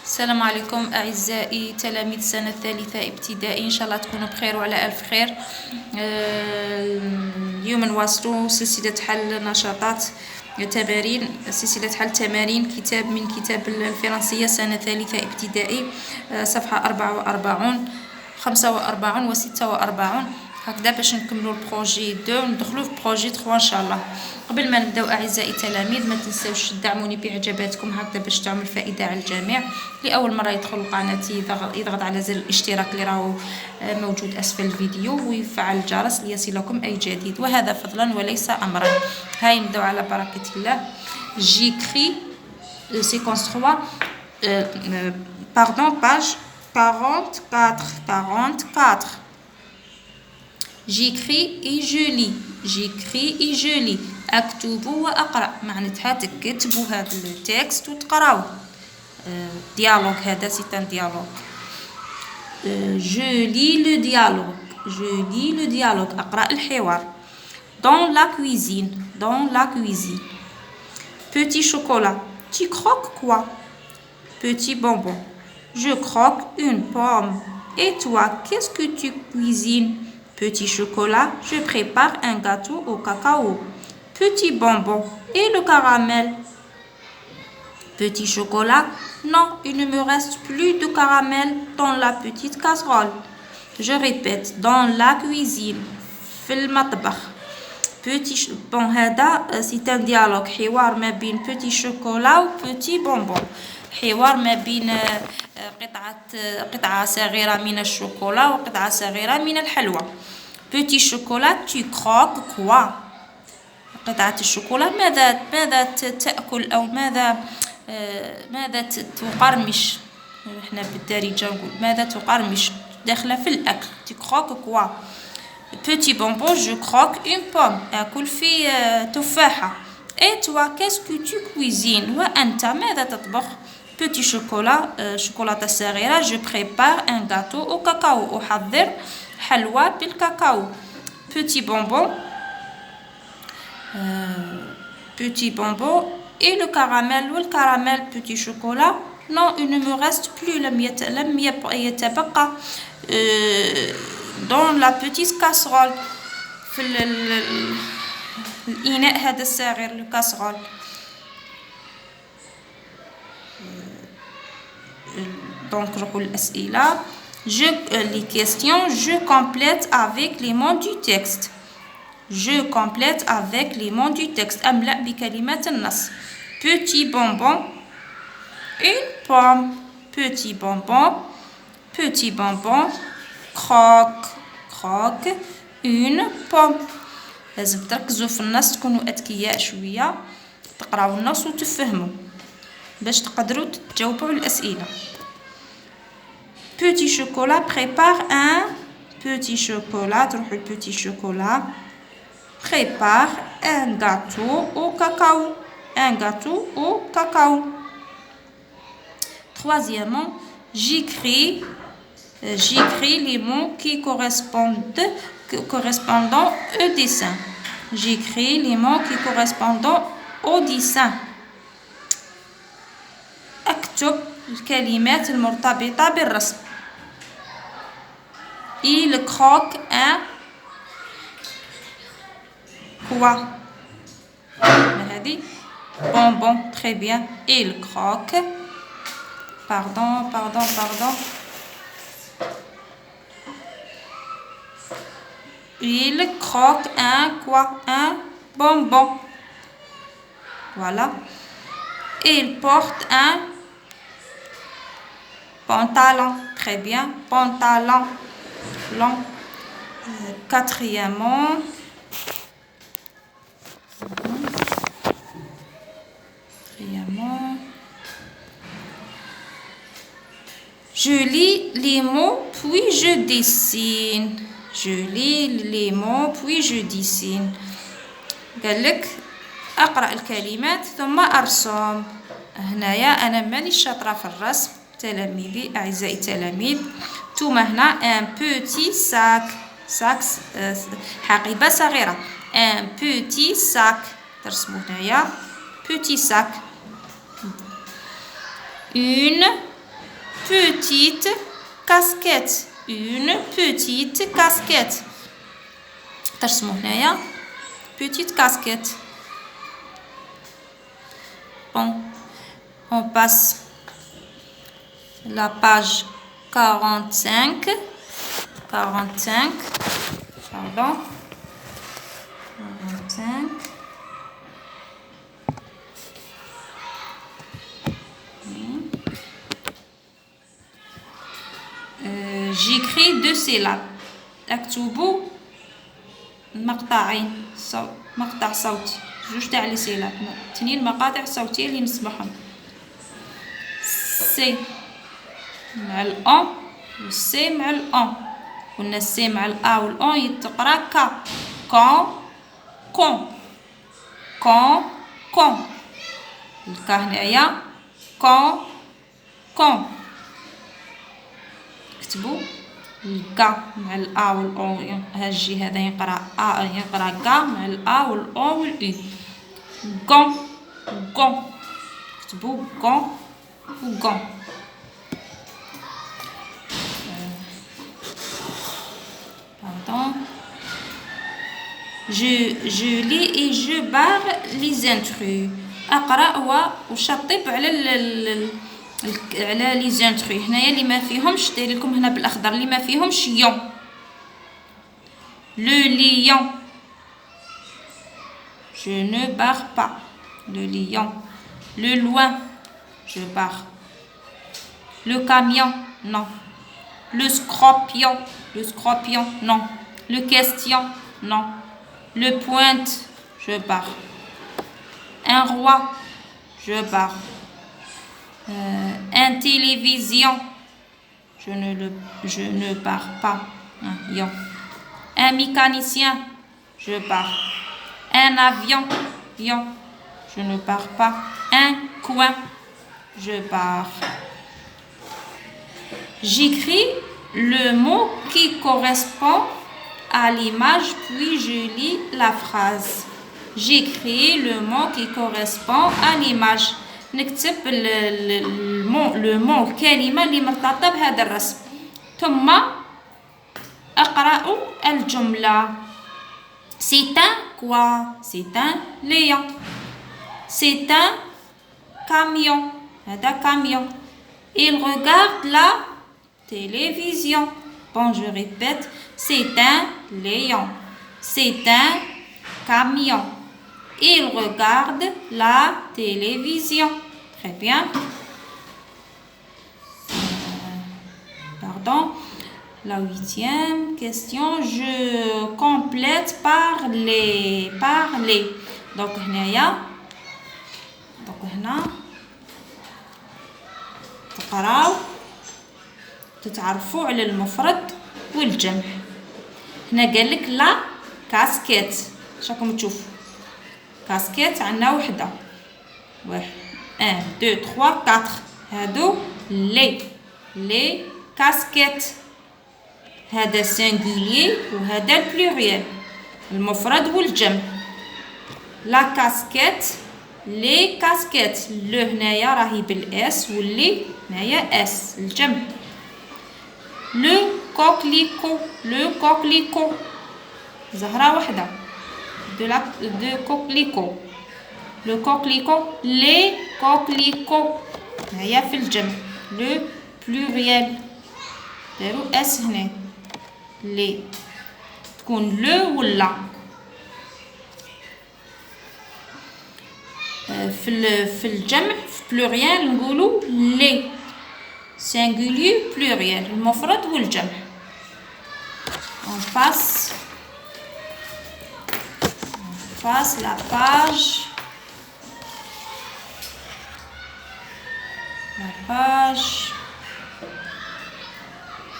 السلام عليكم أعزائي تلاميذ السنة الثالثة ابتدائي، إن شاء الله تكونوا بخير وعلى ألف خير. اليوم نواصلوا سلسلة حل نشاطات تمارين، سلسلة حل تمارين كتاب من كتاب الفرنسية سنة ثالثة ابتدائي، صفحة 44 45 و 46. هكذا باش نكملوا البروجي 2 وندخلوا في بروجي 3 ان شاء الله. قبل ما نبداو اعزائي التلاميذ ما تنساوش تدعموني باعجاباتكم هكذا باش تعمل فائده على الجميع. لاول مره يدخل قناتي يضغط على زر الاشتراك اللي راهو موجود اسفل الفيديو ويفعل الجرس ليصلكم اي جديد، وهذا فضلا وليس امرا. هاي نبداو على بركه الله. جيكري séquence 3 pardon page 44. J'écris et je lis. J'écris et je lis. أكتب وأقرأ معناتها تكتبوا هذا التكست وتقراوه. ديالوج هذا سي ان ديالوج. Je lis le dialogue. Je lis le dialogue. أقرأ الحوار. Dans la cuisine. Dans la cuisine. Petit chocolat. Tu croques quoi? Petit bonbon. Je croque une pomme. Et toi, qu'est-ce que tu cuisines? Petit chocolat, je prépare un gâteau au cacao. Petit bonbon et le caramel. Petit chocolat, non, il ne me reste plus de caramel dans la petite casserole. Je répète, dans la cuisine, في المطبخ. Bon, هذا c'est un dialogue حوار ما بين petit chocolat و petit bonbon. حوار ما بين قطعة صغيرة من الشوكولا وقطعة صغيرة من الحلوى. Petit chocolat, tu croques quoi? قطعة الشوكولا ماذا تأكل أو ماذا تقرمش؟ احنا بالدارجة نقول ماذا تقرمش داخلة في الأكل. Tu croques quoi? Petit bonbon, je croque une pomme. أكل في تفاحة. Et toi, qu'est-ce que tu cuisines? وأنت ماذا تطبخ؟ Petit chocolat, شوكولاتة صغيرة. Je prépare un gâteau au cacao. أحضر حلوى بالكاكاو. Petit bonbon. Petit bonbon et le caramel والكراميل. Petit chocolat. Non, il ne me reste plus. لم يتبقى dans la petite casserole. في الإناء هذا الصغير الكاسرول. Donc نروحوا للأسئلة. Les questions, je complète avec les mots du texte. Je complète avec les mots du texte. أملأ بكلمات النص. Petit bonbon, une pomme. Petit bonbon, petit bonbon, croque, une pomme. لازم تركزوا في النص تكونوا أذكياء شوية تقراو النص وتفهموا باش تقدروا تجاوبوا على الأسئلة. Petit chocolat prépare un petit chocolat. تروحوا petit chocolat prépare un gâteau au cacao. Un gâteau au cacao. Troisièmement, j'écris les mots qui correspondant au dessin. J'écris les mots qui correspondent au dessin. أكتب الكلمات المرتبطة بالرسم. Il croque un quoi? هذه bonbon. Très bien. Il croque. Pardon. Il croque un quoi? Un bonbon. Voilà. Il porte un pantalon. Très bien. Pantalon. Long. Quatrièmement. Je lis les mots puis je dessine. Je lis les mots puis je dessine. قالك أقرأ الكلمات ثم أرسم. هنايا أنا مانيش شاطرة في الرسم تلاميذي أعزائي التلاميذ. ثم هنا un petit sac. حقيبة صغيرة. Un petit sac. ترسموا هنايا petit sac. Une petite casquette. Une petite casquette. Petite casquette. Bon, on passe la page 45. 45. Pardon. 45. J'écris 2 syllabes. اكتبوا مقطعين مقطع صوتي جوج تاع لي سيلاب اثنين مقاطع صوتيه اللي نسمعهم سي مع الأن والسي مع الأن قلنا السي مع الأ والأن يتقرا كا كون كون كون كون الكا هنايا كون كون اكتبوا الكا مع الأ والأن هالجي هذا يقرا أ يقرا كا مع الأ والأن والأو كون كون اكتبوا كون وكون pardon je lis et je barre les intrus اقرا وشطب على على لي زانتري هنايا اللي ما فيهمش داير لكم هنا بالاخضر اللي ما فيهمش يون لو ليون je ne barre pas le lion le loin je barre le camion non le scorpion non le question non le pointe je barre un roi je barre un télévision je ne barre pas un mécanicien je barre un avion je ne barre pas un coin je barre j'écris le mot qui correspond à l'image puis je lis la phrase j'écris le mot qui correspond à l'image نكتب المو الكلمة اللي مرتبطة بهذا الرسم ثم أقرأ الجملة c'est un quoi c'est un lion c'est un camion هذا camion il regarde la télévision bon je répète c'est un lion c'est un camion il regarde la télévision. Très bien. Pardon. La 8e question. Je complète par les. Donc, هنا تقراو تتعرفوا على المفرد والجمع. هنا قال لك لا كاسكيت. شراكم تشوفوا كاسكيت عندنا وحده 1 2 3 4 هادو لي كاسكيت هذا سينغولير وهذا البلوريال المفرد والجمع لا كاسكيت لي كاسكيت لو هنايا راهي بالاس واللي هنايا اس الجمع لو كوكليكو زهره وحده de coquelicot le coquelicot les coquelicots هيا في الجمع le pluriel دارو اس هنا لي تكون لو ولا في الجمع في pluriel نقولوا لي singulier pluriel المفرد والجمع on passe la page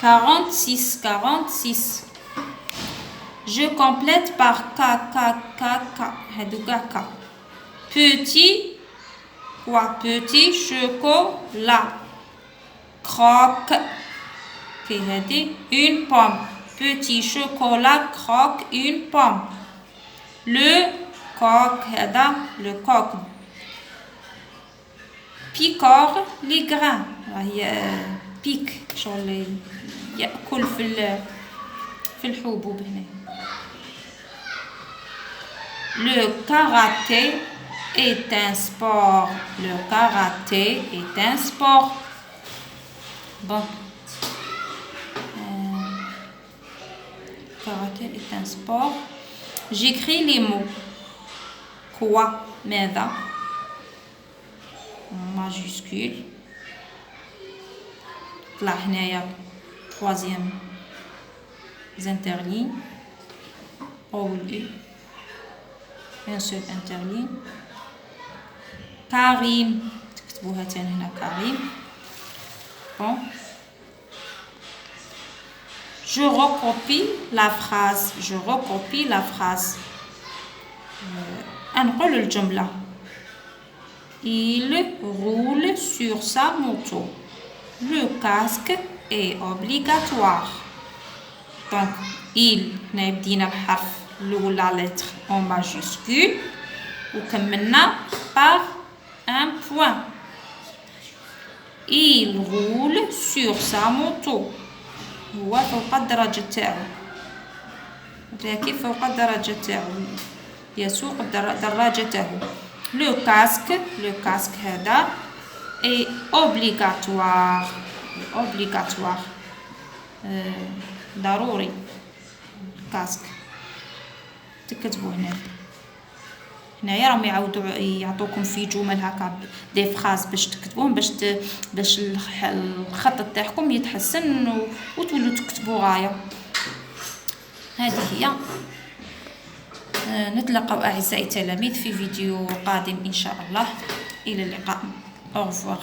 46 je complète par k petit quoi petit chocolat croque في هذه une pomme petit chocolat croque une pomme le coq هذا le coq picore les grains بيك شغل يأكل في الحبوب هنا. Le karaté est un sport. Le karaté est un sport. Bon. Karaté est un sport. J'écris les mots. Quoi? ماذا? Majuscule. طلع هنايا troisième interligne. أول un seul interligne. كريم تكتبوها تاني هنا كريم. Bon. Je recopie la phrase. Je recopie la phrase. أنقل الجملة. Il roule sur sa moto. Le casque est obligatoire. Donc, il هنا بدينا بحرف الأول la lettre en majuscule وكملنا par un point. Il roule sur sa moto. هو فوق الدراجة تاعو. راكب فوق الدراجة تاعو. يسوق دراجته. Le casque هذا est obligatoire. Obligatoire. ضروري. casque. تكتبوا هنايا راهم يعطوكم في جمل هكا دي فراز باش تكتبوهم باش الخط تاعكم يتحسن وتولوا تكتبوا غايه. هذه هي. نتلاقاو اعزائي التلاميذ في فيديو قادم ان شاء الله. الى اللقاء. au revoir.